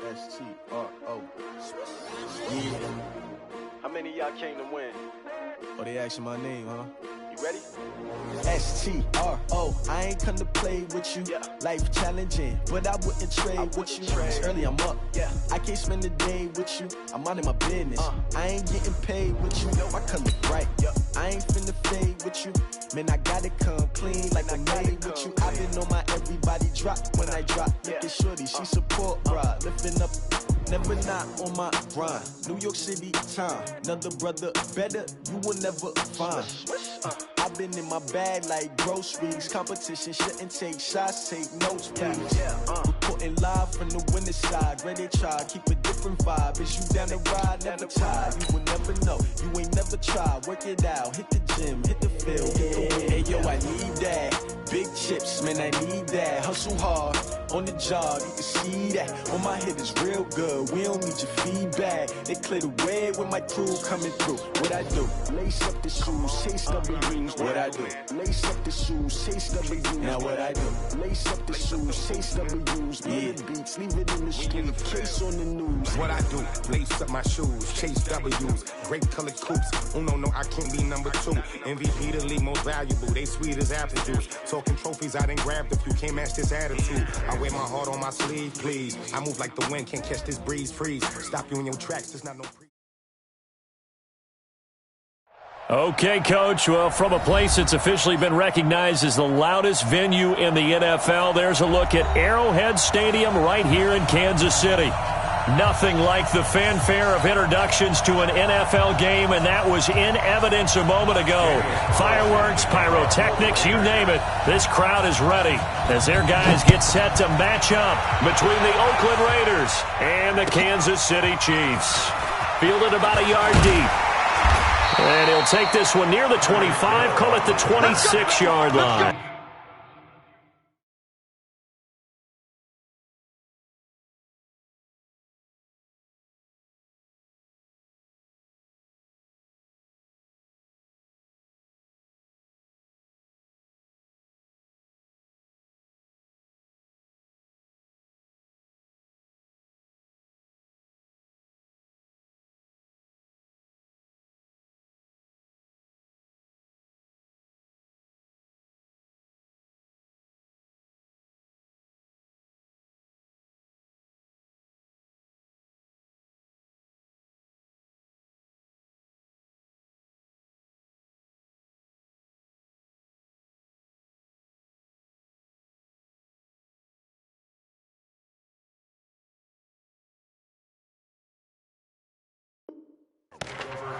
S-T-R-O. Yeah. How many of y'all came to win? Oh, they asking my name, huh? You ready? S-T-R-O. I ain't come to play with you. Yeah. Life challenging, but I wouldn't trade with you. It's early, I'm up. Yeah. I can't spend the day with you. I'm minding my business. I ain't getting paid with you. My color bright. Yeah. I ain't finna fade with you. Man, I gotta come clean like I made with you. I've been on my everybody drop when I drop. Look at shorty, she support, bruh. Lifting up, never not on my grind. New York City time. Another brother better, you will never find. I've been in my bag like groceries. Competition shouldn't take shots, take notes, please. Reporting live from the winning side. Ready to try, keep a different vibe. Is you down the ride, never tired. You will never know, you ain't never tried. Work it out, hit the gym, hit the field, hit the win. Hey yo, I need that. Big chips, man, I need that. Hustle hard, on the job, you can see that. On my head is real good, we don't need your feedback. They clear the way with my crew coming through. What I do? Lace up the shoes, chase W's. What I do? Lace up the shoes, chase W's. Now what I do? Lace up the shoes, chase W's. Yeah. Beats, leave it in the street, case on the news. What I do? Lace up my shoes, chase W's. Great colored coops. Oh no, I can't be number 2. MVP the league most valuable. They sweet as apple juice. Talking trophies, I done grabbed a few. Can't match this attitude. I wear my heart on my sleeve, please. I move like the wind, can't catch this breeze. Freeze. Stop you in your tracks. There's not no. Okay, Coach. Well, from a place that's officially been recognized as the loudest venue in the NFL, there's a look at Arrowhead Stadium right here in Kansas City. Nothing like the fanfare of introductions to an NFL game, and that was in evidence a moment ago. Fireworks, pyrotechnics, you name it. This crowd is ready as their guys get set to match up between the Oakland Raiders and the Kansas City Chiefs. Fielded about a yard deep. And he'll take this one near the 25, call it the 26-yard line.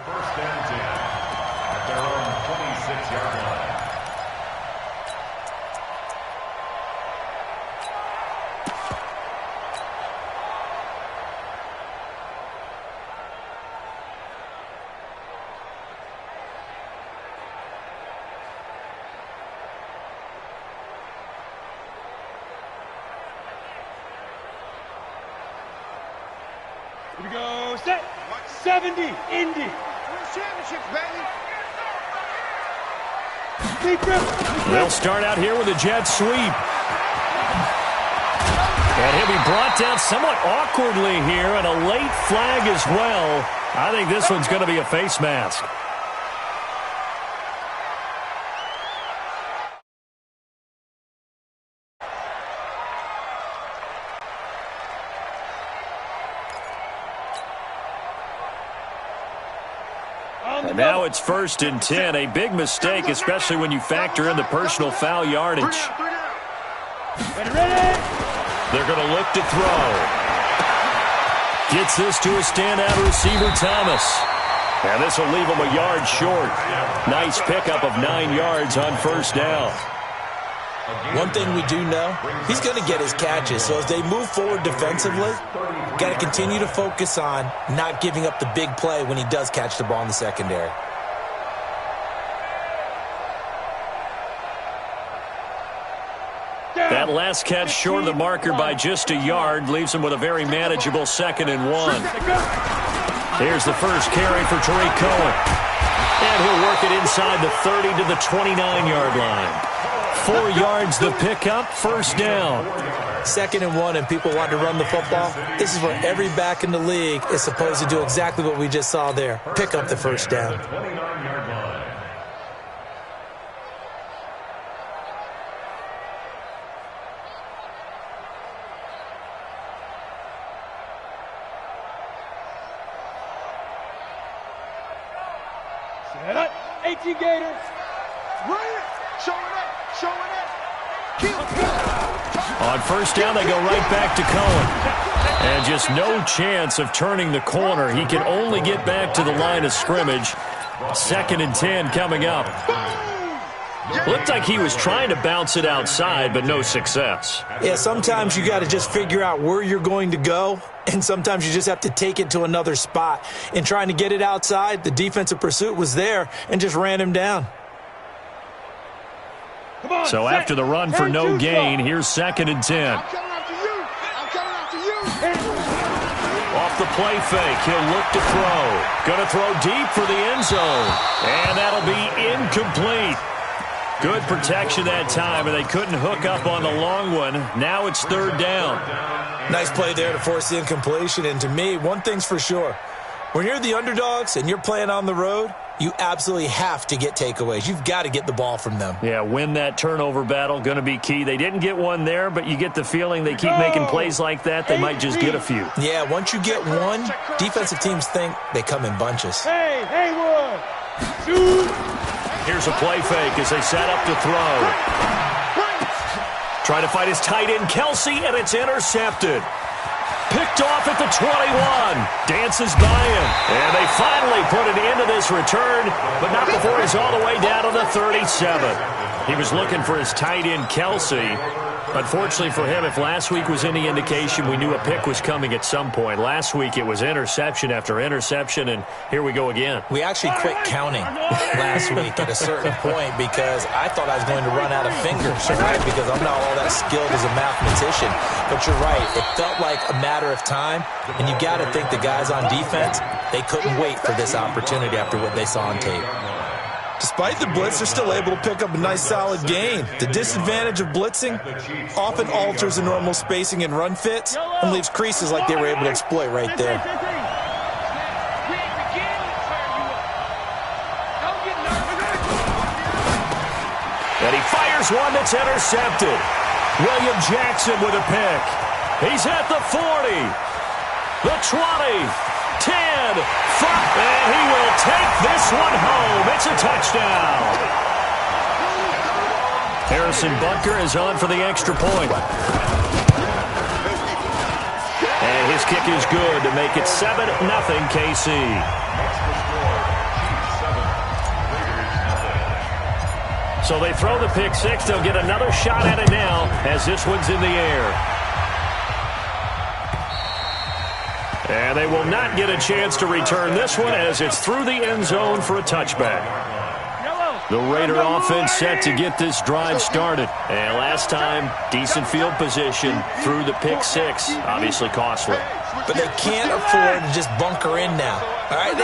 First and 10 at their own 26-yard line. Here we go, set, 70, Indy. Championships, baby. They'll start out here with a jet sweep. And he'll be brought down somewhat awkwardly here, and a late flag as well. I think this one's going to be a face mask. And now it's 1st and 10. A big mistake, especially when you factor in the personal foul yardage. They're going to look to throw. Gets this to a standout receiver, Thomas. And this will leave him a yard short. Nice pickup of 9 yards on first down. One thing we do know, he's going to get his catches. So as they move forward defensively, got to continue to focus on not giving up the big play when he does catch the ball in the secondary. That last catch short of the marker by just a yard leaves him with a very manageable 2nd and 1. Here's the first carry for Tariq Cohen. And he'll work it inside the 30 to the 29-yard line. 4 yards the pickup, first down. 2nd and 1, and people want to run the football. This is where every back in the league is supposed to do exactly what we just saw there. Pick up the first down. Set up. 18 Gators. Run it. Showing up. Showing up. On first down, they go right back to Cohen. And just no chance of turning the corner. He can only get back to the line of scrimmage. 2nd and 10 coming up. Looked like he was trying to bounce it outside, but no success. Yeah, sometimes you got to just figure out where you're going to go, and sometimes you just have to take it to another spot. In trying to get it outside, the defensive pursuit was there and just ran him down. So after the run for no gain, here's 2nd and 10. Off the play fake, he'll look to throw. Going to throw deep for the end zone. And that'll be incomplete. Good protection that time, and they couldn't hook up on the long one. Now it's 3rd down. Nice play there to force the incompletion. And to me, one thing's for sure. When you're the underdogs and you're playing on the road, you absolutely have to get takeaways. You've got to get the ball from them. Yeah, win that turnover battle, going to be key. They didn't get one there, but you get the feeling they keep making plays like that, they might just get a few. Yeah, once you get one, defensive teams think they come in bunches. Hey, Haywood. Shoot. Here's a play fake as they set up to throw. Try to fight his tight end, Kelsey, and it's intercepted. Picked off at the 21. Dances by him. And they finally put an end to this return, but not before he's all the way down to the 37. He was looking for his tight end, Kelsey. Unfortunately for him, if last week was any indication, we knew a pick was coming at some point. Last week it was interception after interception, and here we go again. We actually quit counting last week at a certain point because I thought I was going to run out of fingers, right? Because I'm not all that skilled as a mathematician. But you're right. It felt like a matter of time, and you got to think the guys on defense, they couldn't wait for this opportunity after what they saw on tape. Despite the blitz, they're still able to pick up a nice solid gain. The disadvantage of blitzing often alters the normal spacing and run fits and leaves creases like they were able to exploit right there. And he fires one that's intercepted. William Jackson with a pick. He's at the 40, the 20, 10, 5, and he will take this one home. It's a touchdown. Harrison Butker is on for the extra point. And his kick is good to make it 7-0 KC. So they throw the pick six. They'll get another shot at it now as this one's in the air. And they will not get a chance to return this one as it's through the end zone for a touchback. The Raider offense set to get this drive started. And last time, decent field position through the pick six. Obviously costly. But they can't afford to just bunker in now. All right,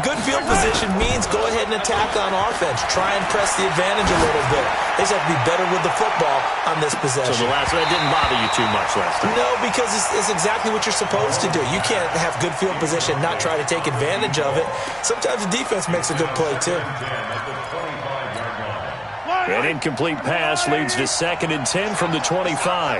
good field position means go ahead and attack on offense. Try and press the advantage a little bit. They just have to be better with the football on this possession. So the last one didn't bother you too much last time? No, because it's exactly what you're supposed to do. You can't have good field position, not try to take advantage of it. Sometimes the defense makes a good play, too. An incomplete pass leads to 2nd and 10 from the 25.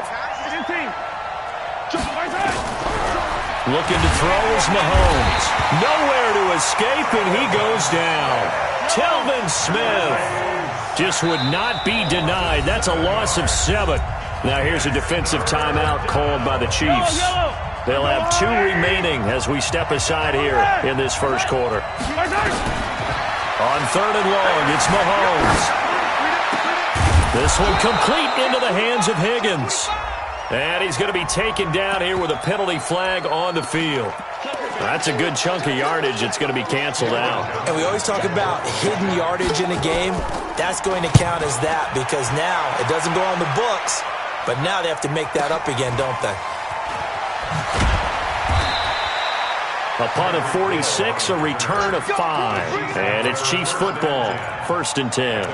Looking to throw is Mahomes. Nowhere to escape, and he goes down. Telvin Smith just would not be denied. That's a loss of 7. Now here's a defensive timeout called by the Chiefs. They'll have 2 remaining as we step aside here in this first quarter. On 3rd and long, it's Mahomes. This one complete into the hands of Higgins. And he's going to be taken down here with a penalty flag on the field. That's a good chunk of yardage. It's going to be canceled out. And we always talk about hidden yardage in a game. That's going to count as that because now it doesn't go on the books, but now they have to make that up again, don't they? A punt of 46, a return of 5. And it's Chiefs football, 1st and 10.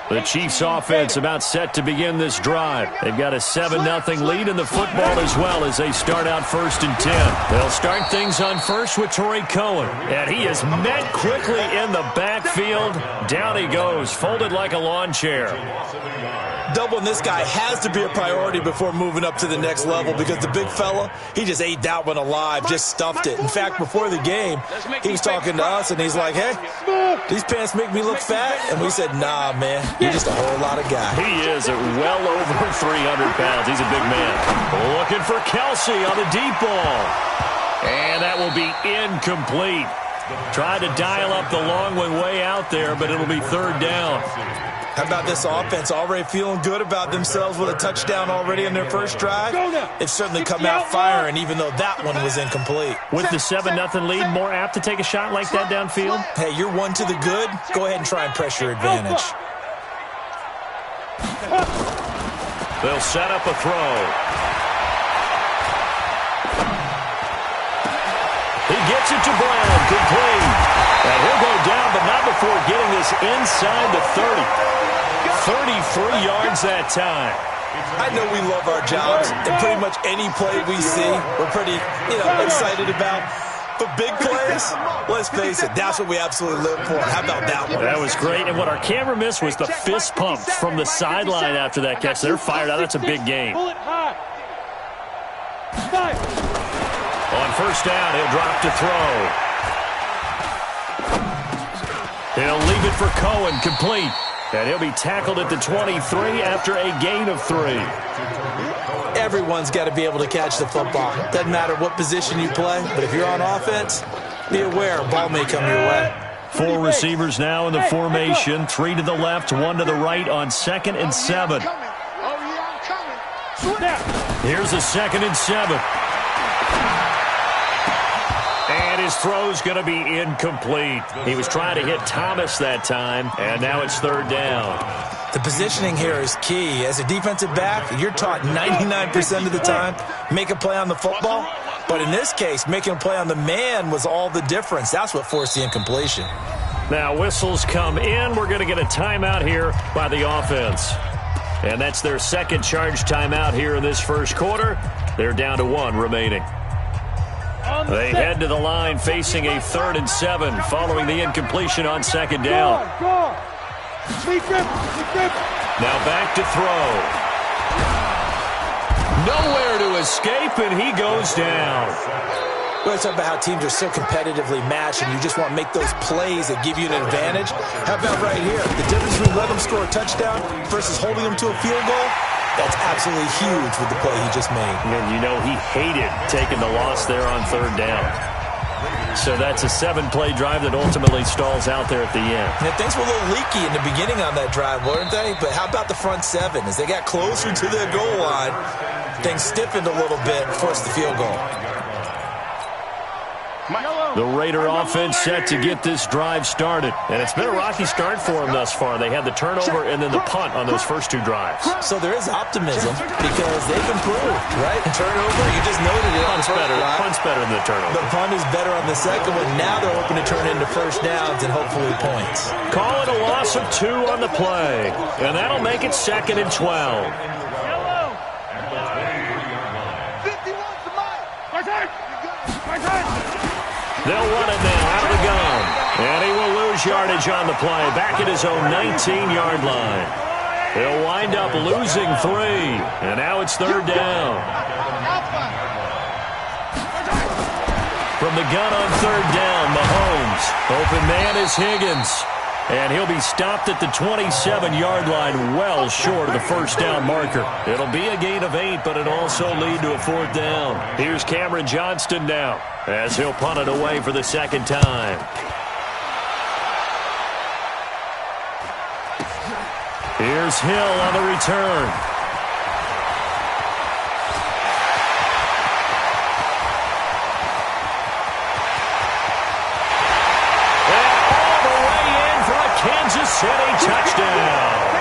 The Chiefs offense about set to begin this drive. They've got a 7-0 lead in the football as well as they start out 1st and 10. They'll start things on first with Torrey Cohen. And he is met quickly in the backfield. Down he goes, folded like a lawn chair. Doubling this guy has to be a priority before moving up to the next level because the big fella, he just ate that one alive, just stuffed it. In fact, before the game, he was talking to us, and he's like, hey, these pants make me look fat? And we said, nah, man, you're just a whole lot of guy. He is at well over 300 pounds. He's a big man. Looking for Kelsey on the deep ball. And that will be incomplete. Tried to dial up the long one way out there, but it'll be 3rd down. How about this offense already feeling good about themselves with a touchdown already in their first drive? They've certainly come out firing, even though that one was incomplete. With the 7-0 lead, more apt to take a shot like that downfield? Hey, you're one to the good. Go ahead and try and pressure advantage. They'll set up a throw. He gets it to Brown, complete. And he'll go down, but not before getting this inside the 30. 33 yards that time. I know we love our jobs, and pretty much any play we see, we're pretty, excited about. But big plays, let's face it, that's what we absolutely live for. How about that one? That was great, and what our camera missed was the fist pump from the sideline after that catch. They're fired out. That's a big game. On 1st down, he'll drop to throw. He'll leave it for Cohen, complete. And he'll be tackled at the 23 after a gain of 3. Everyone's got to be able to catch the football. Doesn't matter what position you play, but if you're on offense, be aware, a ball may come your way. 4 receivers now in the formation. 3 to the left, 1 to the right on 2nd and 7. Here's a 2nd and 7. And his throw's going to be incomplete. He was trying to hit Thomas that time, and now it's 3rd down. The positioning here is key. As a defensive back, you're taught 99% of the time, make a play on the football. But in this case, making a play on the man was all the difference. That's what forced the incompletion. Now whistles come in. We're going to get a timeout here by the offense. And that's their 2nd charge timeout here in this first quarter. They're down to 1 remaining. They head to the line facing a 3rd and 7 following the incompletion on 2nd down. Now back to throw. Nowhere to escape, and he goes down. Well, it's about how teams are so competitively matched, and you just want to make those plays that give you an advantage. How about right here? The difference between letting them score a touchdown versus holding them to a field goal? That's absolutely huge with the play he just made. And he hated taking the loss there on 3rd down. So that's a 7-play drive that ultimately stalls out there at the end. Yeah, things were a little leaky in the beginning on that drive, weren't they? But how about the front 7? As they got closer to the goal line, things stiffened a little bit, forced the field goal. The Raider offense set to get this drive started. And it's been a rocky start for them thus far. They had the turnover and then the punt on those first 2 drives. So there is optimism because they've improved, right? Turnover, you just noted it. Punt's better than the turnover. The punt is better on the second one. Now they're hoping to turn into first downs and hopefully points. Call it a loss of 2 on the play. And that'll make it 2nd and 12. They'll run it now out of the gun. And he will lose yardage on the play. Back at his own 19-yard line. He'll wind up losing 3. And now it's 3rd down. From the gun on 3rd down, Mahomes. Open man is Higgins. And he'll be stopped at the 27-yard line, well short of the first down marker. It'll be a gain of 8, but it'll also lead to a 4th down. Here's Cameron Johnston now, as he'll punt it away for the 2nd time. Here's Hill on the return. Kansas City touchdown.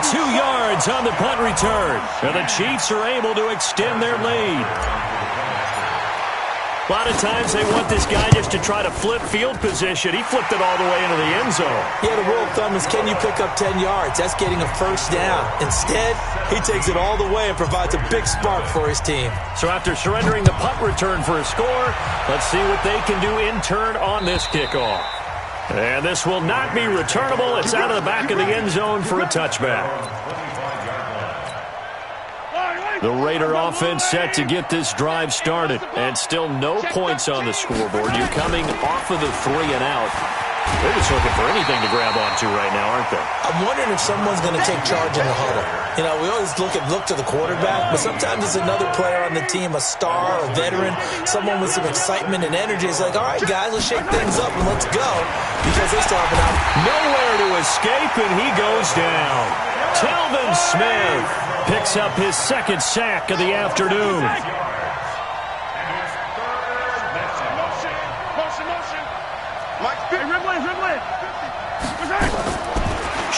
2 yards on the punt return. And the Chiefs are able to extend their lead. A lot of times they want this guy just to try to flip field position. He flipped it all the way into the end zone. Yeah, the rule of thumb is, can you pick up 10 yards? That's getting a first down. Instead, he takes it all the way and provides a big spark for his team. So after surrendering the punt return for a score, let's see what they can do in turn on this kickoff. And this will not be returnable. It's out of the back of the end zone for a touchback. The Raider offense set to get this drive started. And still no points on the scoreboard. You're coming off of the 3 and out. They're just looking for anything to grab onto right now, aren't they? I'm wondering if someone's going to take charge in the huddle. You know, we always look to the quarterback, but sometimes it's another player on the team, a star, a veteran, someone with some excitement and energy. It's like, all right, guys, let's shake things up and let's go, because they still have an out. Nowhere to escape, and he goes down. Telvin Smith picks up his second sack of the afternoon.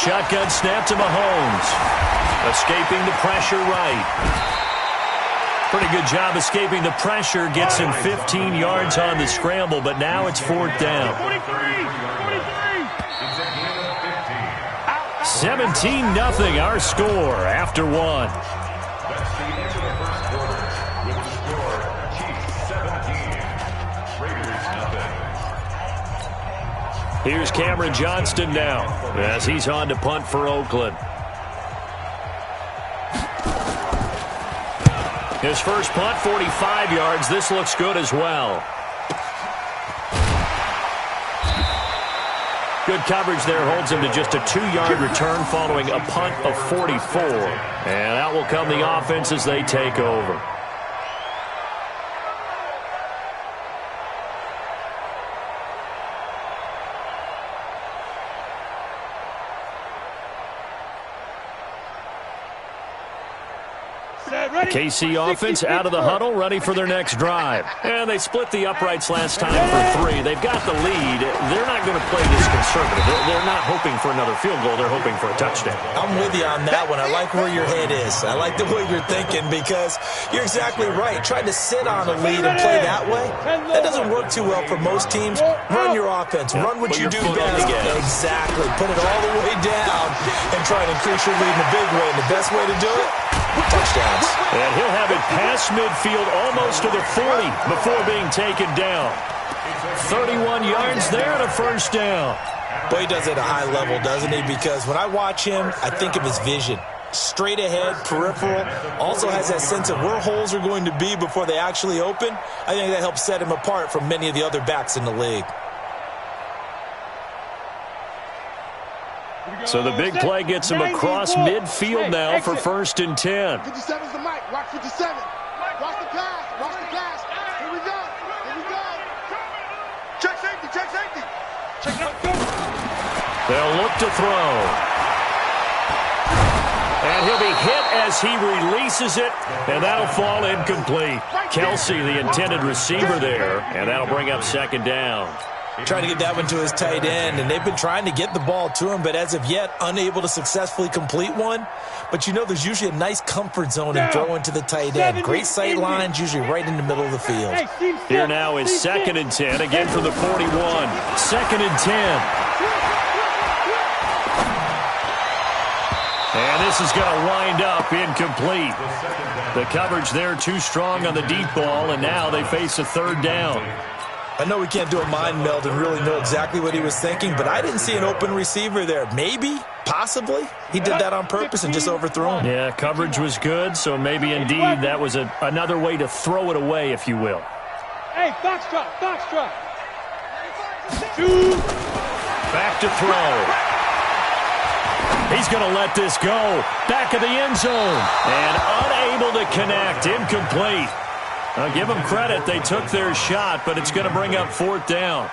Shotgun snap to Mahomes. Escaping the pressure right. Pretty good job escaping the pressure. Gets him 15 yards on the scramble, but now it's 4th down. 17-0 our score after 1. That's the end of the first quarter with the score Chiefs 17, Raiders nothing. Here's Cameron Johnston now as he's on to punt for Oakland. His first punt, 45 yards. This looks good as well. Good coverage there holds him to just a 2-yard return following a punt of 44. And out will come the offense as they take over. KC offense out of the huddle, ready for their next drive. And they split the uprights last time for 3. They've got the lead. They're not going to play this conservative. They're not hoping for another field goal. They're hoping for a touchdown. I'm with you on that one. I like where your head is. I like the way you're thinking, because you're exactly right. Trying to sit on a lead and play that way, that doesn't work too well for most teams. Run your offense. Run what you do best. Exactly. Put it all the way down and try and increase your lead in a big way. And the best way to do it, touchdowns. And he'll have it past midfield, almost to the 40 before being taken down. 31 yards there and a first down. Boy, he does it at a high level, doesn't he? Because when I watch him, I think of his vision. Straight ahead, peripheral. Also has that sense of where holes are going to be before they actually open. I think that helps set him apart from many of the other backs in the league. So the big play gets him across midfield now for 1st and 10. 57's the mic. Watch 57. Watch the pass. Watch the pass. Here we go. Here we go. Check safety. Check safety. Check safety. They'll look to throw. And he'll be hit as he releases it, and that'll fall incomplete. Kelsey, the intended receiver there, and that'll bring up 2nd down. Trying to get that one to his tight end, and they've been trying to get the ball to him, but as of yet, unable to successfully complete one. But you know, there's usually a nice comfort zone in throwing to the tight end. Great sight lines, usually right in the middle of the field. Here now is 2nd and 10, again from the 41. 2nd and 10. And this is going to wind up incomplete. The coverage there too strong on the deep ball, and now they face a 3rd down. I know we can't do a mind meld and really know exactly what he was thinking, but I didn't see an open receiver there. Maybe, possibly, he did that on purpose and just overthrew him. Yeah, coverage was good, so maybe indeed that was another way to throw it away, if you will. Hey, box drop. Back to throw. He's going to let this go. Back of the end zone. And unable to connect. Incomplete. I'll give them credit. They took their shot, but it's going to bring up 4th down.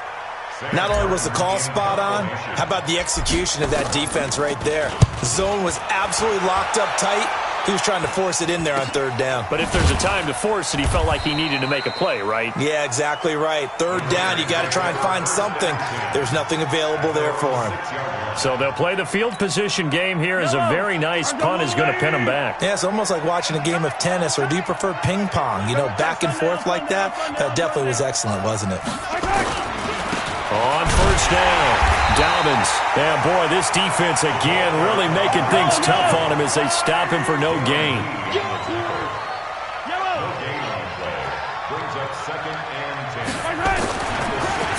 Not only was the call spot on, how about the execution of that defense right there? The zone was absolutely locked up tight, He was trying to force it in there on third down. But if there's a time to force it, he felt like he needed to make a play, right? Yeah, exactly right. Third down, you got to try and find something. There's nothing available there for him. So they'll play the field position game here as a very nice punt is going to pin him back. Yeah, it's almost like watching a game of tennis, or do you prefer ping pong? You know, back and forth like that? That definitely was excellent, wasn't it? On first down, Dobbins. And boy, this defense again really making things tough on him as they stop him for no gain.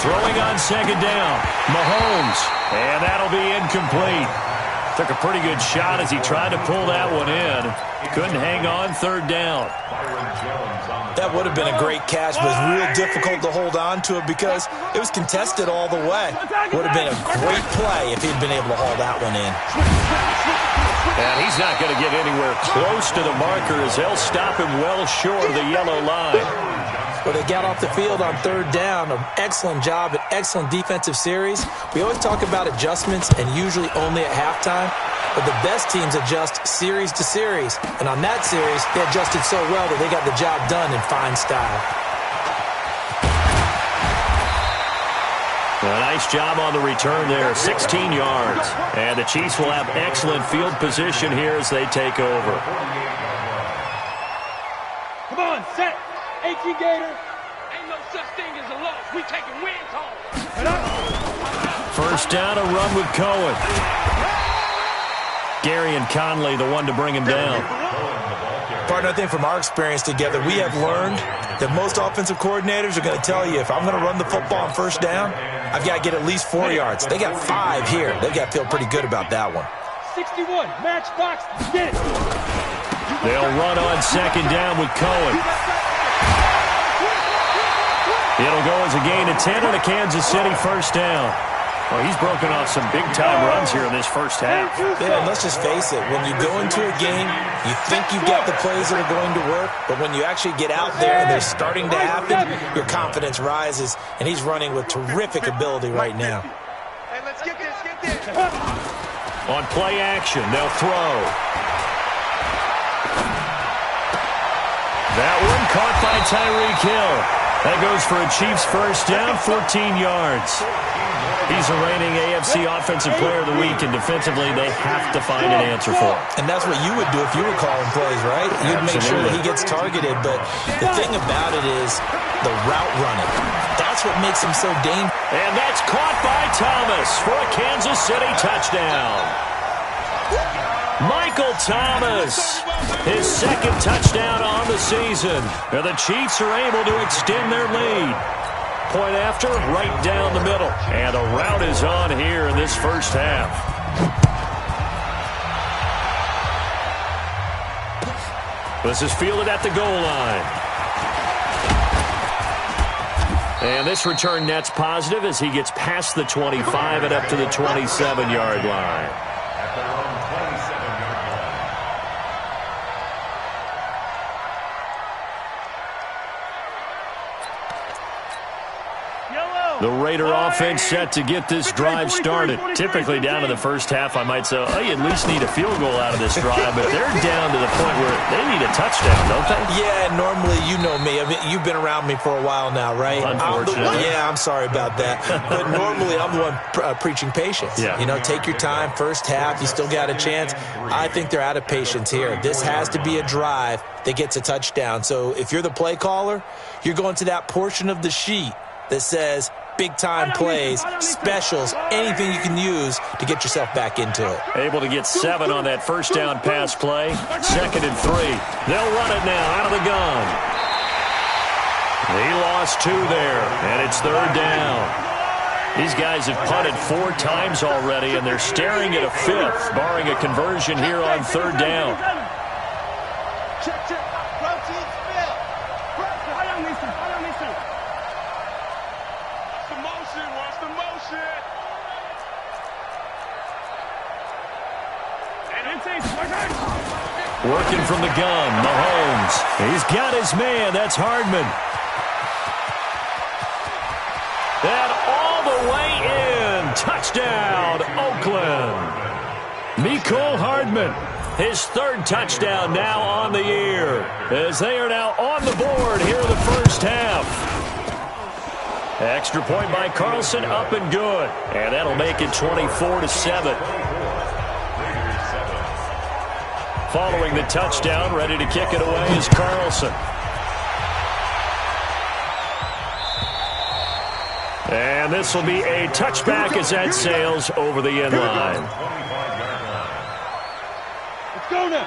Throwing on second down, Mahomes. And that'll be incomplete. Took a pretty good shot as he tried to pull that one in. Couldn't hang on third down. That would have been a great catch, but it was real difficult to hold on to it because it was contested all the way. Would have been a great play if he'd been able to haul that one in. And he's not going to get anywhere close to the marker as they'll stop him well short of the yellow line. But they got off the field on third down. An excellent job, an excellent defensive series. We always talk about adjustments and usually only at halftime. But the best teams adjust series to series. And on that series, they adjusted so well that they got the job done in fine style. A nice job on the return there, 16 yards. And the Chiefs will have excellent field position here as they take over. Come on, set. 18 Gator. Ain't no such thing as a loss. We taking wins home. First down, a run with Cohen. Gary and Conley, the one to bring him down. Partner, I think from our experience together, we have learned that most offensive coordinators are going to tell you, if I'm going to run the football on first down, I've got to get at least 4 yards. They got 5 here. They've got to feel pretty good about that one. 61, matchbox, get it. They'll run on second down with Cohen. It'll go as a gain of 10 on a Kansas City first down. Well, he's broken off some big-time runs here in this first half. Yeah, and let's just face it. When you go into a game, you think you've got the plays that are going to work, but when you actually get out there and they're starting to happen, your confidence rises, and he's running with terrific ability right now. Hey, let's get this, get this. On play action, they'll throw. That one caught by Tyreek Hill. That goes for a Chiefs first down, 14 yards. He's the reigning AFC Offensive Player of the Week, and defensively they have to find an answer for him. And that's what you would do if you were calling plays, right? You'd make sure that he gets targeted, but the thing about it is the route running. That's what makes him so dangerous. And that's caught by Thomas for a Kansas City touchdown. Michael Thomas, his second touchdown on the season. And the Chiefs are able to extend their lead. Point after, right down the middle. And the route is on here in this first half. This is fielded at the goal line. And this return net's positive as he gets past the 25 and up to the 27-yard line. The Raider offense set to get this drive started. Typically down to the first half, I might say, oh, you at least need a field goal out of this drive, but they're down to the point where they need a touchdown, don't they? Yeah, normally, you know me. I mean, you've been around me for a while now, right? Unfortunately. I'm sorry about that. But normally, I'm the one preaching patience. Yeah. You know, take your time. First half, you still got a chance. I think they're out of patience here. This has to be a drive that gets a touchdown. So if you're the play caller, you're going to that portion of the sheet that says big-time plays, specials, anything you can use to get yourself back into it. Able to get 7 on that first down pass play. 2nd and 3. They'll run it now out of the gun. He lost 2 there, and it's 3rd down. These guys have punted 4 times already, and they're staring at a 5th, barring a conversion here on 3rd down. Check, check. Protein spill. Watch the motion. Working from the gun, Mahomes. He's got his man. That's Hardman. And all the way in. Touchdown, Oakland. Mecole Hardman. His third touchdown now on the year, as they are now on the board here in the first half. Extra point by Carlson, up and good. And that'll make it 24-7. Following the touchdown, ready to kick it away is Carlson. And this will be a touchback as that sails over the end line.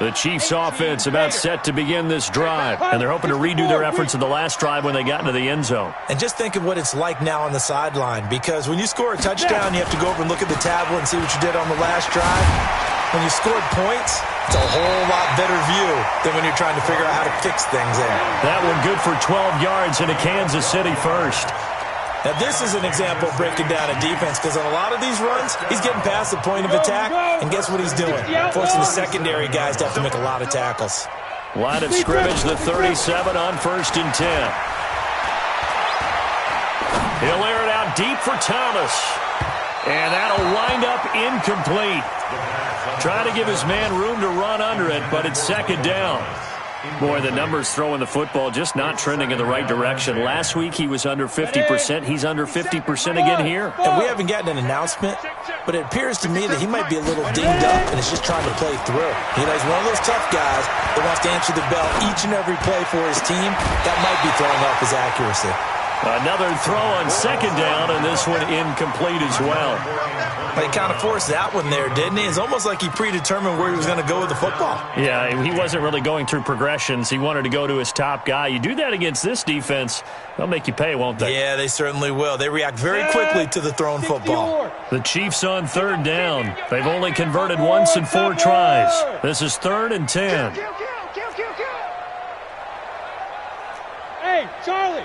The Chiefs offense about set to begin this drive, and they're hoping to redo their efforts in the last drive when they got into the end zone. And just think of what it's like now on the sideline, because when you score a touchdown, you have to go over and look at the tablet and see what you did on the last drive. When you scored points, it's a whole lot better view than when you're trying to figure out how to fix things there. That one good for 12 yards into Kansas City first. Now, this is an example of breaking down a defense, because on a lot of these runs, he's getting past the point of attack, and guess what he's doing? Forcing the secondary guys to have to make a lot of tackles. Line of scrimmage, the 37 on 1st and 10. He'll air it out deep for Thomas, and that'll wind up incomplete. Trying to give his man room to run under it, but it's 2nd down. Boy, the numbers throwing the football just not trending in the right direction. Last week he was under 50%. He's under 50% again here. And we haven't gotten an announcement, but it appears to me that he might be a little dinged up and is just trying to play through. You know, he's one of those tough guys that wants to answer the bell each and every play for his team. That might be throwing off his accuracy. Another throw on 2nd down, and this one incomplete as well. He kind of forced that one there, didn't he? It's almost like he predetermined where he was going to go with the football. Yeah, he wasn't really going through progressions. He wanted to go to his top guy. You do that against this defense, they'll make you pay, won't they? Yeah, they certainly will. They react very quickly to the thrown football. The Chiefs on 3rd down. They've only converted once in 4 tries. This is 3rd and 10. Hey, Charlie.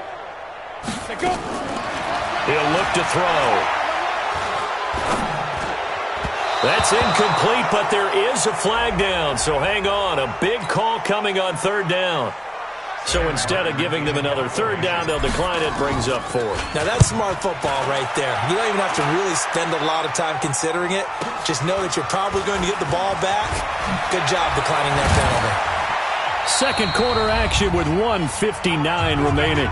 Go. He'll look to throw. That's incomplete, but there is a flag down, so hang on. A big call coming on 3rd down. So instead of giving them another 3rd down, they'll decline it, brings up 4th. Now that's smart football right there. You don't even have to really spend a lot of time considering it. Just know that you're probably going to get the ball back. Good job declining that penalty. 2nd quarter action with 1:59 remaining.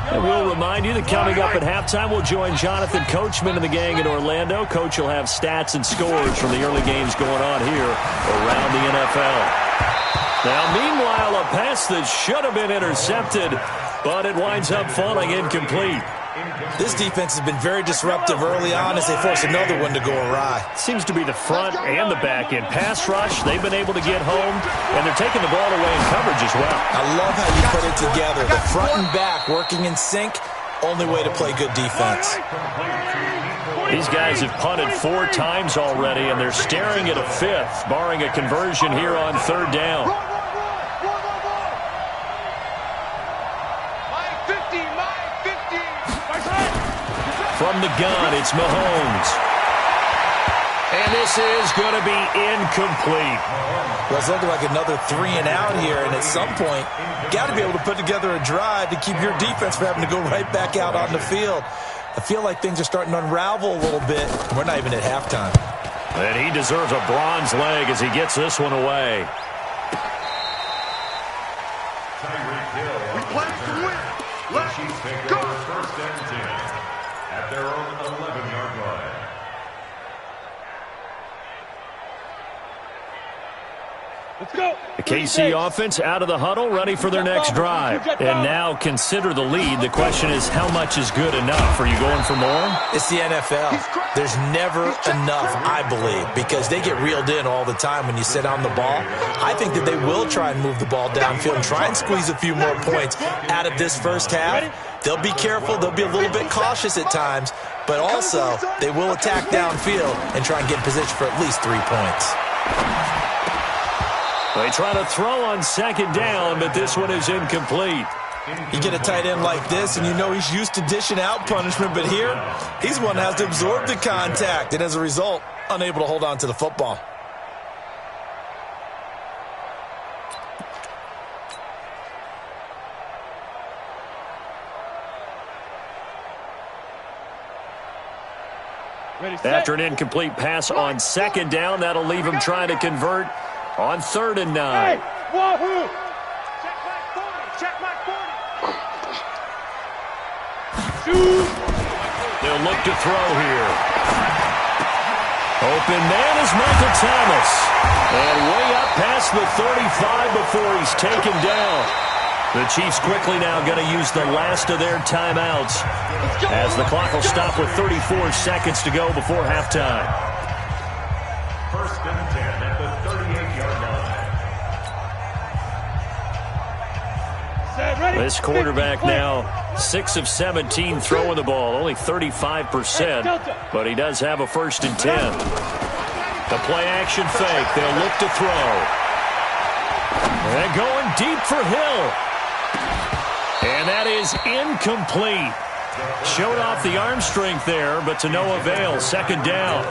And we'll remind you that coming up at halftime, we'll join Jonathan Coachman and the gang in Orlando. Coach will have stats and scores from the early games going on here around the NFL. Now, meanwhile, a pass that should have been intercepted, but it winds up falling incomplete. This defense has been very disruptive early on as they force another one to go awry. Seems to be the front and the back end. Pass rush, they've been able to get home, and they're taking the ball away in coverage as well. I love how you put it together. The front and back working in sync, only way to play good defense. These guys have punted 4 times already, and they're staring at a 5th, barring a conversion here on 3rd down. From the gun, it's Mahomes. And this is going to be incomplete. Well, it's looking like another 3 and out here, and at some point, you got to be able to put together a drive to keep your defense from having to go right back out on the field. I feel like things are starting to unravel a little bit. We're not even at halftime. And he deserves a bronze leg as he gets this one away. We play to win. Let's go. 1st and 10 at their own 11-yard line. Let's go. The KC offense out of the huddle, ready for their next drive. And now consider the lead. The question is, how much is good enough? Are you going for more? It's the NFL. There's never enough, I believe, because they get reeled in all the time when you sit on the ball. I think that they will try and move the ball downfield and try and squeeze a few more points out of this first half. They'll be careful. They'll be a little bit cautious at times, but also they will attack downfield and try and get in position for at least 3 points. They try to throw on 2nd down, but this one is incomplete. You get a tight end like this, and you know he's used to dishing out punishment, but here, he's one that has to absorb the contact, and as a result, unable to hold on to the football. After an incomplete pass on second down, that'll leave him trying to convert on 3rd and 9. Wahoo! Check my 40. They'll look to throw here. Open man is Michael Thomas. And way up past the 35 before he's taken down. The Chiefs quickly now going to use the last of their timeouts as the clock will stop with 34 seconds to go before halftime. 1st and 10 at the 38-yard line. This quarterback now 6 of 17 throwing the ball, only 35%, but he does have a 1st and 10. The play action fake, they'll look to throw. And going deep for Hill. And that is incomplete. Showed off the arm strength there, but to no avail. 2nd down.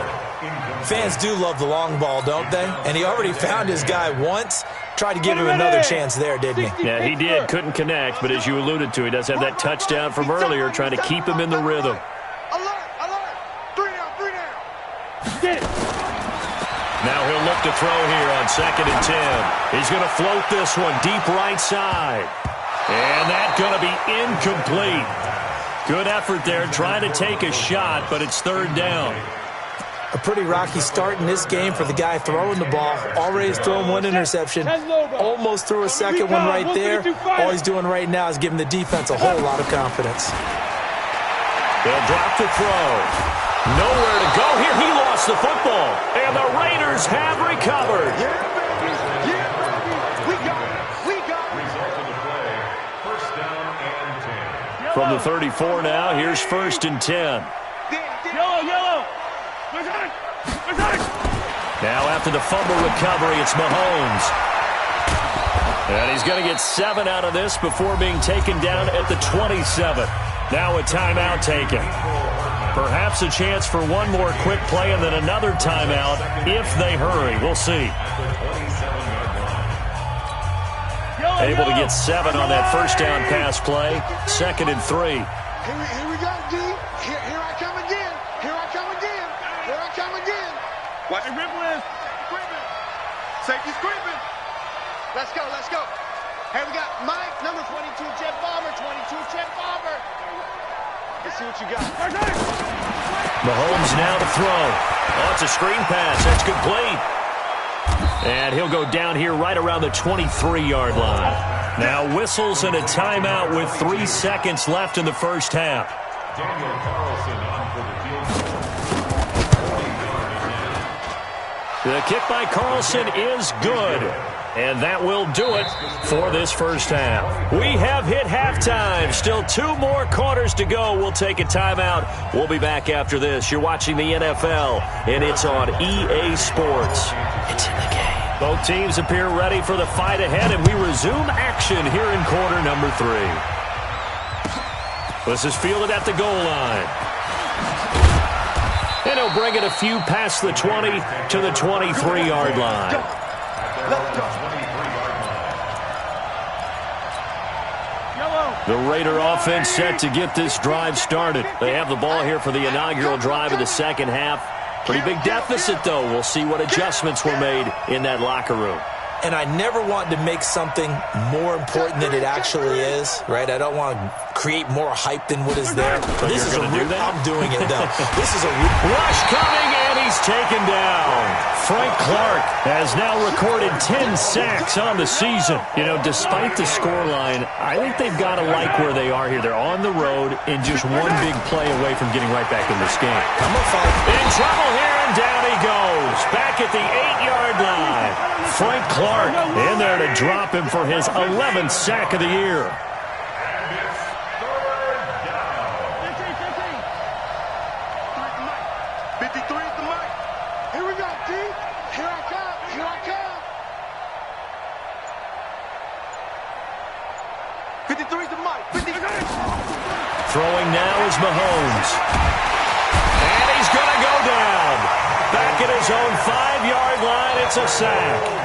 Fans do love the long ball, don't they? And he already found his guy once. Tried to give him another chance there, didn't he? Yeah, he did. Couldn't connect, but as you alluded to, he does have that touchdown from earlier, trying to keep him in the rhythm. Alert! 3 down! Get it! Now he'll look to throw here on 2nd and 10. He's going to float this one deep right side. And that's going to be incomplete. Good effort there, trying to take a shot, but it's 3rd down. A pretty rocky start in this game for the guy throwing the ball. Already has thrown 1 interception. Almost threw a 2nd one right there. All he's doing right now is giving the defense a whole lot of confidence. They'll drop the throw. Nowhere to go here. He lost the football. And the Raiders have recovered. From the 34 now, here's 1st and 10. Yellow! Now after the fumble recovery, it's Mahomes. And he's going to get 7 out of this before being taken down at the 27. Now a timeout taken. Perhaps a chance for one more quick play and then another timeout if they hurry. We'll see. Able to get 7 on that 1st down pass play. 2nd and 3. Here we go, D. Here I come again. Here I come again. Here I come again. Watch it, Ripley. Safety's creeping. Let's go. Hey, we got Mike, number 22, Jet Bomber, 22, Jet Bomber. Let's see what you got. Mahomes now to throw. Oh, it's a screen pass. That's complete. And he'll go down here right around the 23-yard line. Now whistles and a timeout with 3 seconds left in the 1st half. Daniel Carlson on for the field. The kick by Carlson is good. And that will do it for this 1st half. We have hit halftime. Still 2 more quarters to go. We'll take a timeout. We'll be back after this. You're watching the NFL, and it's on EA Sports. It's in the game. Both teams appear ready for the fight ahead, and we resume action here in quarter number 3. This is fielded at the goal line. And he'll bring it a few past the 20 to the 23-yard line. The Raider offense set to get this drive started. They have the ball here for the inaugural drive of the 2nd half. Pretty big deficit, though. We'll see what adjustments were made in that locker room. And I never want to make something more important than it actually is, right? I don't want to create more hype than what is there. But this is I'm doing it, though. This is a rush coming, and he's taken down. Frank Clark has now recorded 10 sacks on the season. You know, despite the scoreline, I think they've got to like where they are here. They're on the road and just one big play away from getting right back in this game. Come on, Frank. In trouble here, and down he goes. Back at the 8-yard line. Frank Clark in there to drop him for his 11th sack of the year. 53 is the mic. Here we go, D. Here I come. Here I come. 53 is the mic. 53. Throwing now is Mahomes. And he's going to go down. Back at his own 5-yard line, it's a sack.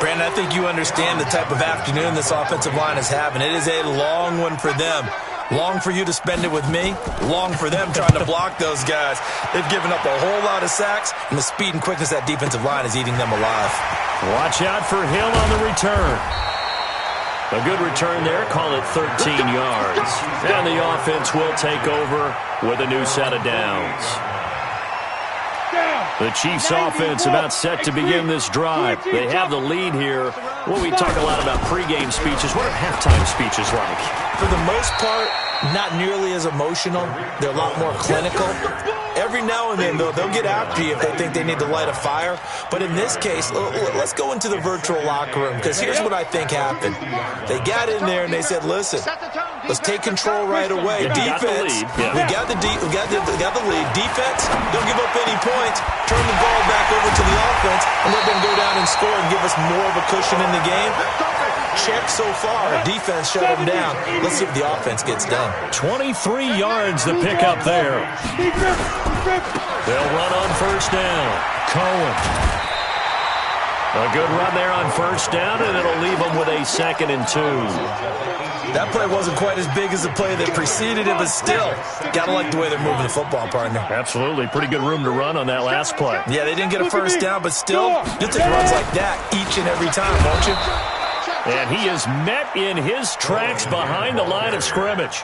Brandon, I think you understand the type of afternoon this offensive line is having. It is a long one for them. Long for you to spend it with me. Long for them trying to block those guys. They've given up a whole lot of sacks, and the speed and quickness of that defensive line is eating them alive. Watch out for Hill on the return. A good return there. Call it 13 yards. And the offense will take over with a new set of downs. The Chiefs offense about set to begin this drive. They have the lead here. Well, we talk a lot about pregame speeches. What are halftime speeches like? For the most part, not nearly as emotional. They're a lot more clinical. Every now and then, though, they'll get after you if they think they need to light a fire. But in this case, let's go into the virtual locker room, because here's what I think happened. They got in there and they said, listen, let's take control right away. Defense, we got the lead. Defense, don't give up any points. Turn the ball back over to the offense and let them go down and score and give us more of a cushion in the game. Check so far. Defense shut them down. Let's see if the offense gets done. 23 yards to pick up there. They'll run on first down. Cohen. A good run there on first down, and it'll leave them with a 2nd and 2. That play wasn't quite as big as the play that preceded it, but still, got to like the way they're moving the football, partner. Absolutely. Pretty good room to run on that last play. Yeah, they didn't get a first down, but still, you'll take runs like that each and every time, won't you? And he is met in his tracks behind the line of scrimmage.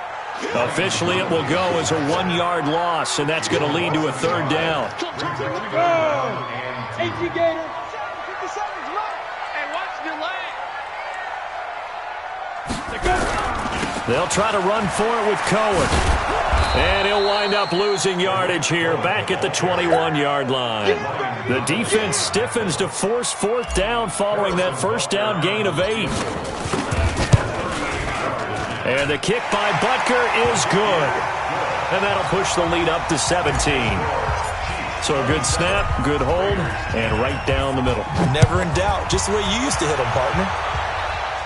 Officially, it will go as a 1-yard loss, and that's going to lead to a 3rd down. They'll try to run for it with Cohen. And he'll wind up losing yardage here back at the 21-yard line. The defense stiffens to force 4th down following that first down gain of 8. And the kick by Butker is good. And that'll push the lead up to 17. So a good snap, good hold, and right down the middle. Never in doubt. Just the way you used to hit them, partner.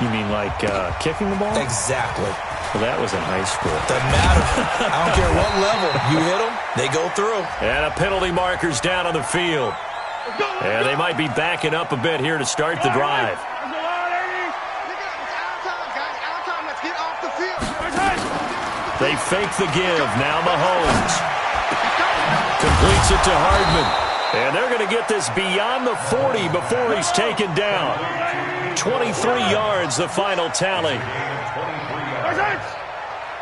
You mean like kicking the ball? Exactly. Well, that was in high school. Doesn't matter. I don't care what level. You hit them, they go through. And a penalty marker's down on the field. And they might be backing up a bit here to start the drive. They fake the give. Now Mahomes completes it to Hardman. And they're going to get this beyond the 40 before he's taken down. 23 yards, the final tally.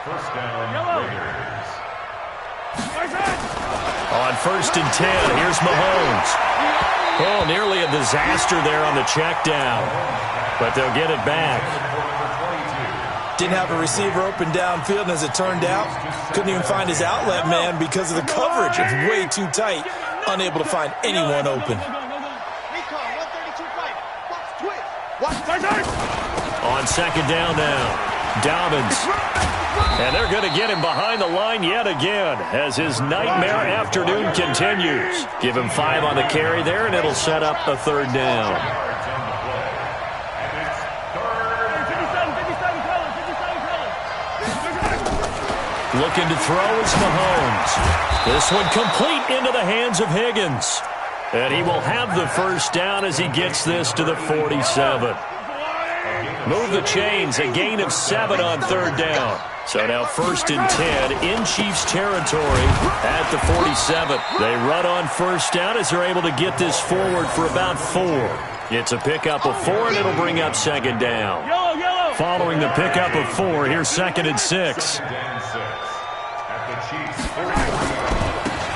First down, Raiders. On 1st and 10, here's Mahomes. Oh, nearly a disaster there on the check down. But they'll get it back. Didn't have a receiver open downfield, and as it turned out, couldn't even find his outlet man because of the coverage. It's way too tight. Unable to find anyone open. On 2nd down now, Dobbins. And they're going to get him behind the line yet again as his nightmare afternoon continues. Give him 5 on the carry there, and it'll set up a 3rd down. Looking to throw is Mahomes. This one complete into the hands of Higgins. And he will have the first down as he gets this to the 47. Move the chains, a gain of 7 on 3rd down. So now 1st and 10 in Chiefs territory at the 47. They run on first down as they're able to get this forward for about 4. It's a pickup of 4, and it'll bring up 2nd down. Following the pickup of 4, here's 2nd and 6.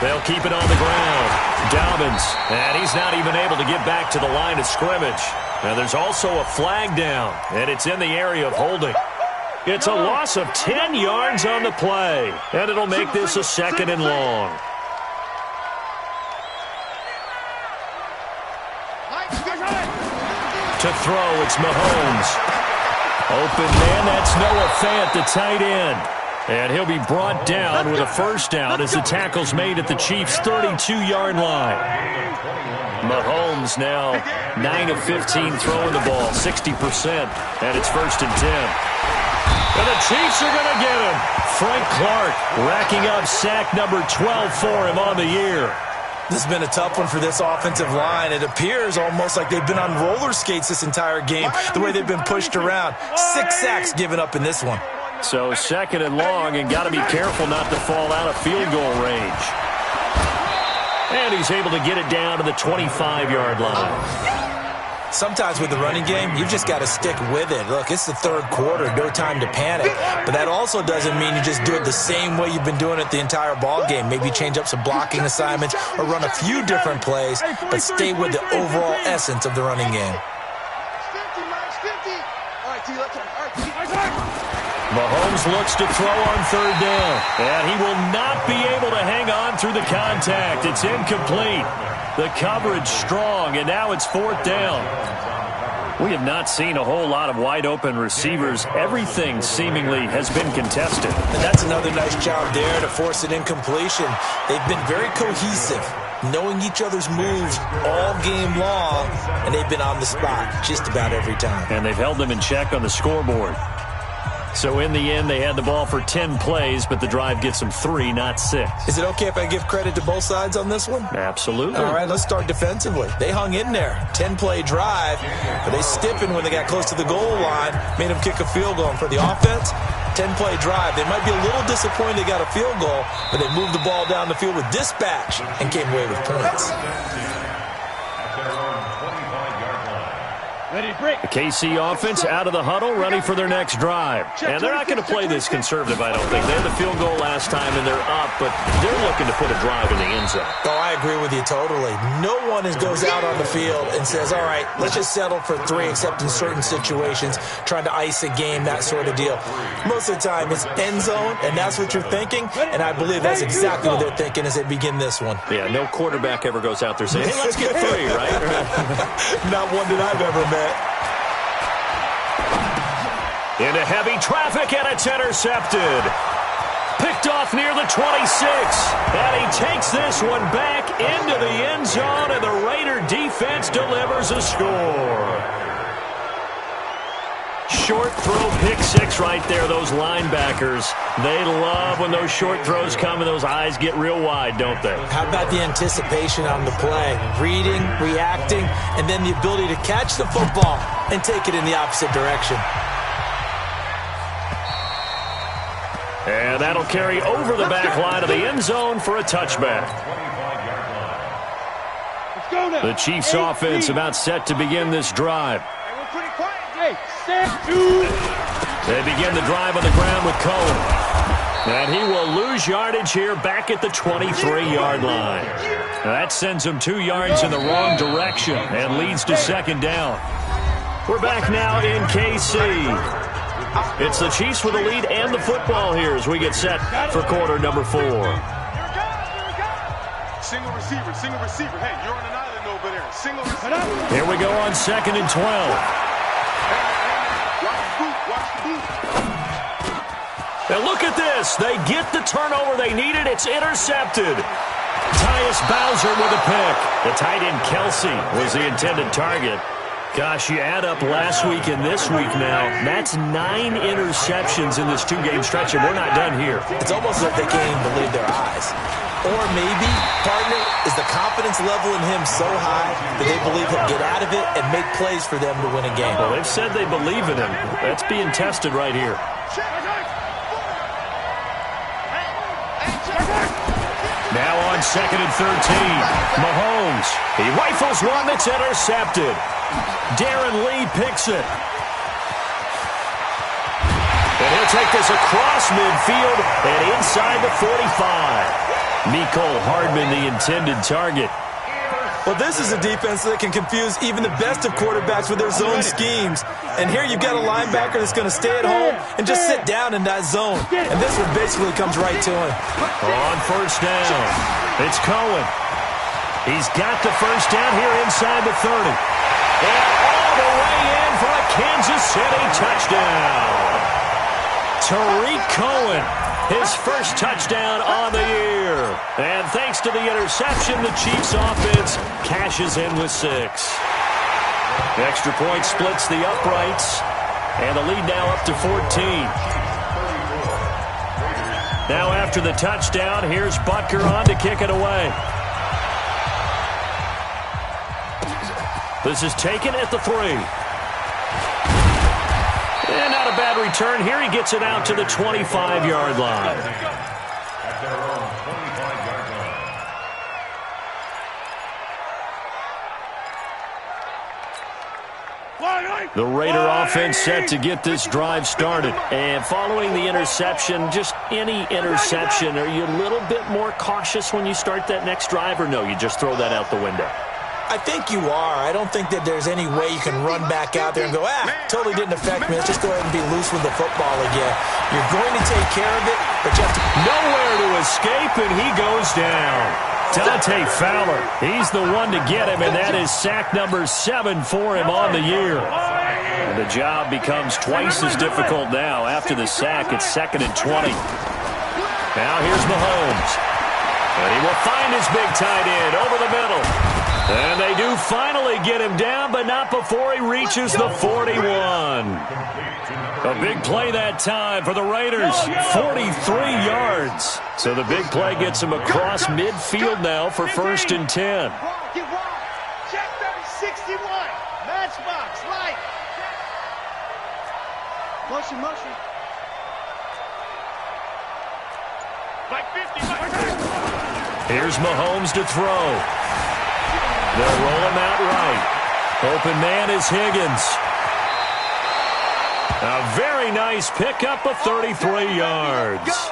They'll keep it on the ground. Dobbins, and he's not even able to get back to the line of scrimmage. Now there's also a flag down, and it's in the area of holding. It's a loss of 10 yards on the play, and it'll make this a 2nd and long. To throw, it's Mahomes. Open man, that's Noah Fant, the tight end. And he'll be brought down with a first down as the tackle's made at the Chiefs' 32-yard line. Mahomes now 9 of 15 throwing the ball, 60%, and it's 1st and 10. And the Chiefs are going to get him. Frank Clark racking up sack number 12 for him on the year. This has been a tough one for this offensive line. It appears almost like they've been on roller skates this entire game, the way they've been pushed around. 6 sacks given up in this one. So 2nd and long, and got to be careful not to fall out of field goal range. And he's able to get it down to the 25-yard line. Sometimes with the running game, you've just got to stick with it. Look, it's the 3rd quarter, no time to panic. But that also doesn't mean you just do it the same way you've been doing it the entire ball game. Maybe change up some blocking assignments or run a few different plays, but stay with the overall essence of the running game. Mahomes looks to throw on 3rd down, and he will not be able to hang on through the contact. It's incomplete. The coverage strong, and now it's 4th down. We have not seen a whole lot of wide-open receivers. Everything seemingly has been contested. And that's another nice job there to force an incompletion. They've been very cohesive, knowing each other's moves all game long, and they've been on the spot just about every time. And they've held them in check on the scoreboard. So in the end, they had the ball for 10 plays, but the drive gets them 3, not 6. Is it okay if I give credit to both sides on this one? Absolutely. All right, let's start defensively. They hung in there. 10-play drive, but they stiffened when they got close to the goal line, made them kick a field goal. And for the offense, 10-play drive. They might be a little disappointed they got a field goal, but they moved the ball down the field with dispatch and came away with points. The KC offense out of the huddle, ready for their next drive. And they're not going to play this conservative, I don't think. They had the field goal last time, and they're up, but they're looking to put a drive in the end zone. Oh, I agree with you totally. No one goes out on the field and says, all right, let's just settle for 3, except in certain situations, trying to ice a game, that sort of deal. Most of the time, it's end zone, and that's what you're thinking, and I believe that's exactly what they're thinking as they begin this one. Yeah, no quarterback ever goes out there saying, hey, let's get 3, right? Not one that I've ever met. Into heavy traffic, and it's intercepted. Picked off near the 26. And he takes this one back into the end zone, and the Raider defense delivers a score. Short throw, pick 6 right there, those linebackers. They love when those short throws come and those eyes get real wide, don't they? How about the anticipation on the play? Reading, reacting, and then the ability to catch the football and take it in the opposite direction. And that'll carry over the back line of the end zone for a touchback. The Chiefs offense about set to begin this drive. They begin the drive on the ground with Cohen. And he will lose yardage here back at the 23-yard line. That sends him 2 yards in the wrong direction and leads to 2nd down. We're back now in KC. It's the Chiefs with the lead and the football here as we get set for quarter number 4. Single receiver. Hey, you're on an island over there. Single receiver. Here we go on 2nd and 12. Watch the boot. Now look at this. They get the turnover they needed. It's intercepted. Tyus Bowser with a pick. The tight end Kelsey was the intended target. Gosh, you add up last week and this week now, that's 9 interceptions in this 2-game stretch, and we're not done here. It's almost like they can't even believe their eyes. Or maybe, partner, is the confidence level in him so high that they believe he'll get out of it and make plays for them to win a game. Well, they've said they believe in him. That's being tested right here. Now on 2nd and 13, Mahomes. He rifles one that's intercepted. Darren Lee picks it. And he'll take this across midfield and inside the 45. Mecole Hardman, the intended target. Well, this is a defense that can confuse even the best of quarterbacks with their zone schemes. And here you've got a linebacker that's going to stay at home and just sit down in that zone. And this one basically comes right to him. On first down, it's Cohen. He's got the first down here inside the 30. And all the way in for a Kansas City touchdown. Tariq Cohen, his first touchdown on the year. And thanks to the interception, the Chiefs offense cashes in with 6. The extra point splits the uprights, and the lead now up to 14. Now after the touchdown, here's Butker on to kick it away. This is taken at the 3. And not a bad return here. He gets it out to the 25-yard line. At their own 25-yard line. The Raider offense set to get this drive started. And following the interception, just any interception, are you a little bit more cautious when you start that next drive, or no, you just throw that out the window? I think you are. I don't think that there's any way you can run back out there and go, totally didn't affect me. Let's just go ahead and be loose with the football again. You're going to take care of it, but you have to... Nowhere to escape, and he goes down. Dante Fowler, he's the one to get him, and that is sack number 7 for him on the year. And the job becomes twice as difficult now. After the sack, it's 2nd and 20. Now here's Mahomes. And he will find his big tight end over the middle. And they do finally get him down, but not before he reaches the 41. A big play that time for the Raiders, 43 yards. So the big play gets him across midfield now for 1st and 10. Check 61. Matchbox, light. Motion. Like 50. Here's Mahomes to throw. They'll roll him out right. Open man is Higgins. A very nice pickup of 33 yards.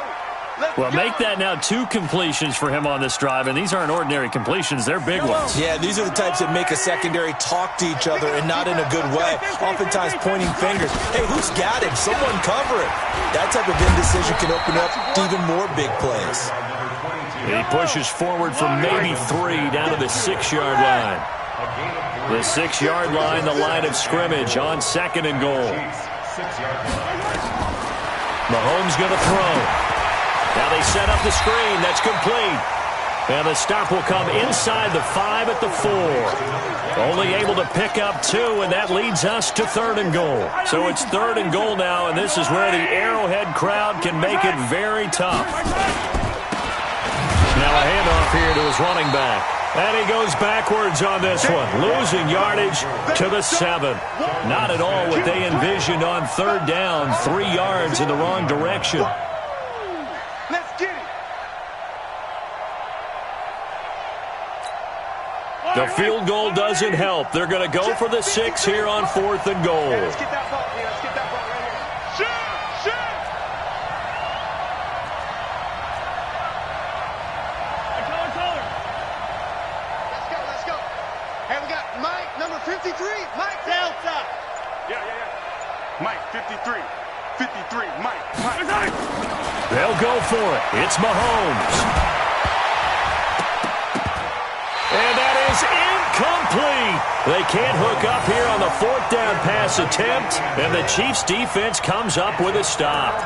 Well, make that now 2 completions for him on this drive, and these aren't ordinary completions. They're big ones. Yeah, these are the types that make a secondary talk to each other and not in a good way. Oftentimes pointing fingers. Hey, who's got him? Someone cover it. That type of indecision can open up even more big plays. He pushes forward from maybe 3 down to the 6-yard line. The 6-yard line, the line of scrimmage on 2nd and goal. Mahomes going to throw. Now they set up the screen. That's complete. And the stop will come inside the 5 at the 4. Only able to pick up 2, and that leads us to 3rd and goal. So it's 3rd and goal now, and this is where the Arrowhead crowd can make it very tough. Now a handoff here to his running back. And he goes backwards on this one, losing yardage to the 7. Not at all what they envisioned on 3rd down, 3 yards in the wrong direction. Let's get it. The field goal doesn't help. They're going to go for the 6 here on 4th and goal. Let's get that ball here. Let's get that ball right here. Shoot! Let's go. Hey, we got Mike, number 53. Mike Delta. Yeah. Mike, 53. 53, Mike. They'll go for it. It's Mahomes. And that is incomplete. They can't hook up here on the 4th down pass attempt, and the Chiefs defense comes up with a stop.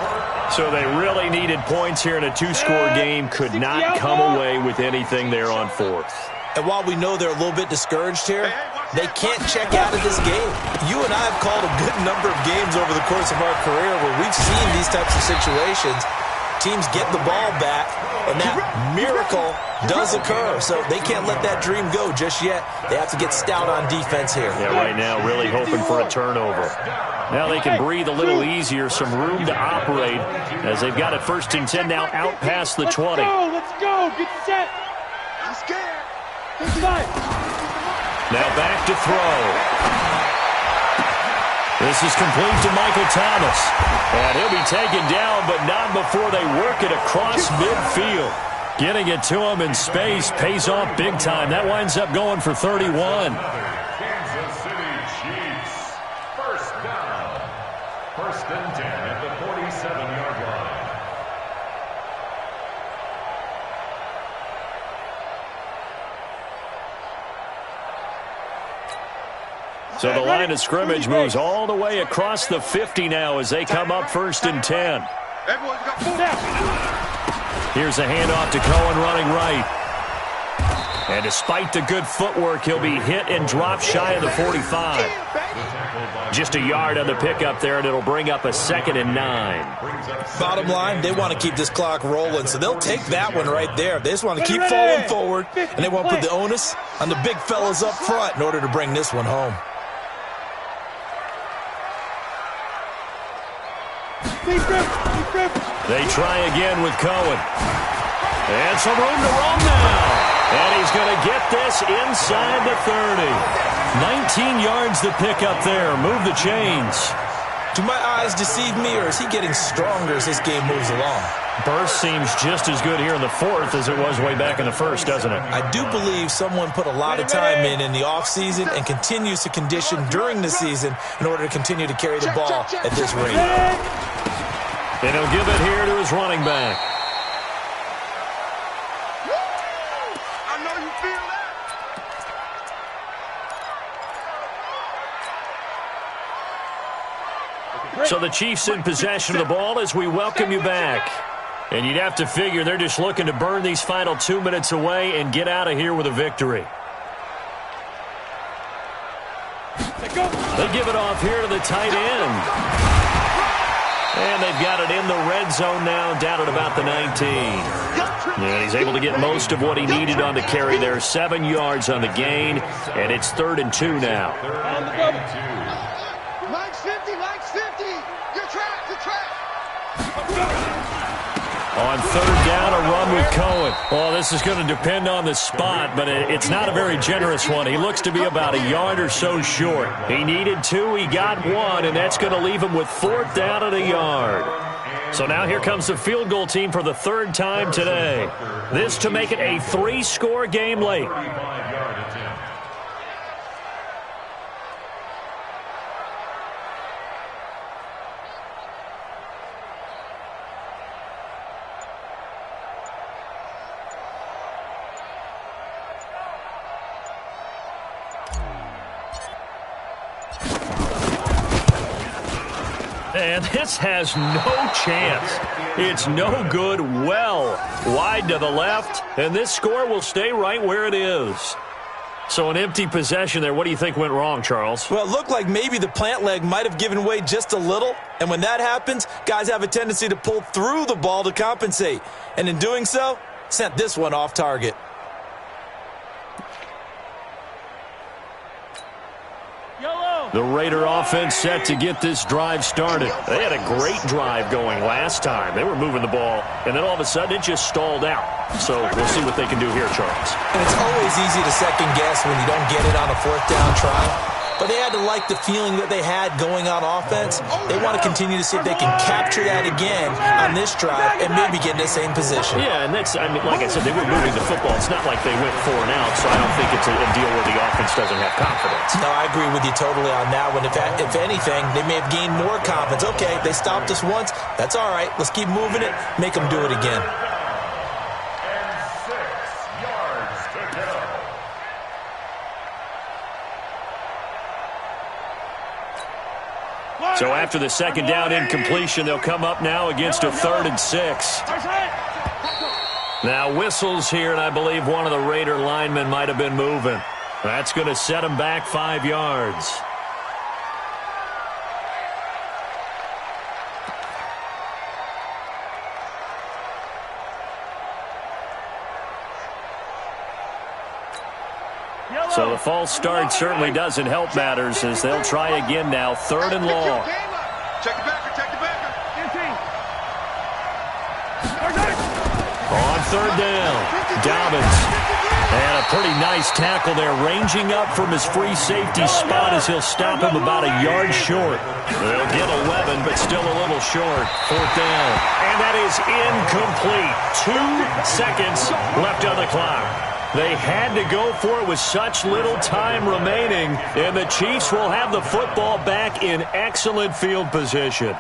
So they really needed points here in a 2-score game. Could not come away with anything there on 4th. And while we know they're a little bit discouraged here, they can't check out of this game. You and I have called a good number of games over the course of our career where we've seen these types of situations. Teams get the ball back, and that miracle does occur. So they can't let that dream go just yet. They have to get stout on defense here. Yeah, right now really hoping for a turnover. Now they can breathe a little easier, some room to operate as they've got it 1st and 10 now out past the 20. Let's go. Get set. I'm scared. Now back to throw. This is complete to Michael Thomas. And he'll be taken down, but not before they work it across midfield. Getting it to him in space pays off big time. That winds up going for 31. Kansas City Chiefs. 1st down. 1st and 10 at the 47-yard line. So the line of scrimmage moves all the way across the 50 now as they come up 1st and 10. Everyone's got 4. Here's a handoff to Cohen running right. And despite the good footwork, he'll be hit and drop shy of the 45. Just a yard on the pickup there, and it'll bring up a 2nd and 9. Bottom line, they want to keep this clock rolling, so they'll take that one right there. They just want to keep falling forward, and they want to put the onus on the big fellas up front in order to bring this one home. They try again with Cohen. And some room to roam now. And he's going to get this inside the 30. 19 yards to pick up there. Move the chains. Do my eyes deceive me, or is he getting stronger as this game moves along? Burst seems just as good here in the fourth as it was way back in the first, doesn't it? I do believe someone put a lot of time in the offseason and continues to condition during the season in order to continue to carry the ball at this rate. And he'll give it here to his running back. I know you feel that. So the Chiefs in possession of the ball as we welcome you back. And you'd have to figure they're just looking to burn these final 2 minutes away and get out of here with a victory. They give it off here to the tight end. And they've got it in the red zone now, down at about the 19. And he's able to get most of what he needed on the carry there. 7 yards on the gain, and it's 3rd and 2 now. Mike's 50, Mike's 50. You're trapped, you're trapped. On 3rd down, a run with Cohen. Well, this is going to depend on the spot, but it's not a very generous one. He looks to be about a yard or so short. He needed 2, he got 1, and that's going to leave him with 4th down at a yard. So now here comes the field goal team for the 3rd time today. This to make it a 3-score game late. And this has no chance. It's no good. Well wide to the left, and this score will stay right where it is. So an empty possession there. What do you think went wrong, Charles? Well, it looked like maybe the plant leg might have given way just a little. And when that happens, guys have a tendency to pull through the ball to compensate. And in doing so, sent this one off target. The Raider offense set to get this drive started. They had a great drive going last time. They were moving the ball, and then all of a sudden it just stalled out. So we'll see what they can do here, Charles. And it's always easy to second guess when you don't get it on a 4th down try. But they had to like the feeling that they had going on offense. They want to continue to see if they can capture that again on this drive and maybe get in the same position. Yeah, and that's, I mean, like I said, they were moving the football. It's not like they went 4 and out, so I don't think it's a deal where the offense doesn't have confidence. No, I agree with you totally on that one. If anything, they may have gained more confidence. Okay, they stopped us once. That's all right. Let's keep moving it. Make them do it again. So after the 2nd down incompletion, they'll come up now against a 3rd and 6. Now whistles here, and I believe one of the Raider linemen might have been moving. That's going to set him back 5 yards. So the false start certainly doesn't help matters as they'll try again now. 3rd and long. Check the backer, check the backer. On 3rd down, Dobbins. And a pretty nice tackle there, ranging up from his free safety spot as he'll stop him about a yard short. They'll get 11, but still a little short. 4th down. And that is incomplete. 2 seconds left on the clock. They had to go for it with such little time remaining, and the Chiefs will have the football back in excellent field position.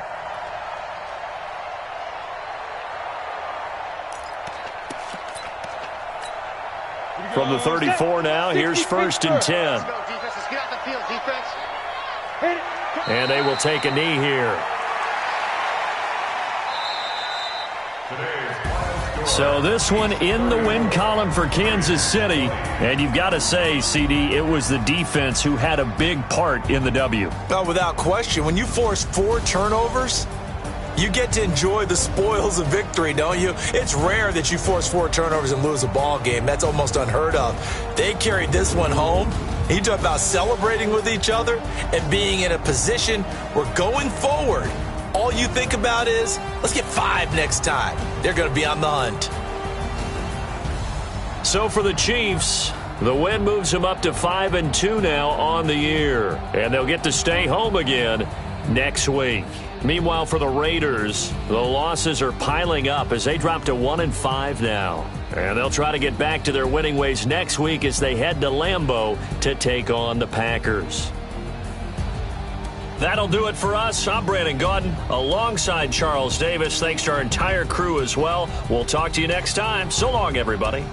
From the 34 now, here's 1st and 10. And they will take a knee here. So this one in the win column for Kansas City. And you've got to say, CD, it was the defense who had a big part in the W. No, without question. When you force 4 turnovers, you get to enjoy the spoils of victory, don't you? It's rare that you force 4 turnovers and lose a ball game. That's almost unheard of. They carried this one home. You talk about celebrating with each other and being in a position where going forward, all all you think about is, let's get 5 next time. They're going to be on the hunt. So for the Chiefs, the win moves them up to 5-2 now on the year. And they'll get to stay home again next week. Meanwhile, for the Raiders, the losses are piling up as they drop to 1-5 now. And they'll try to get back to their winning ways next week as they head to Lambeau to take on the Packers. That'll do it for us. I'm Brandon Gaudin alongside Charles Davis. Thanks to our entire crew as well. We'll talk to you next time. So long, everybody.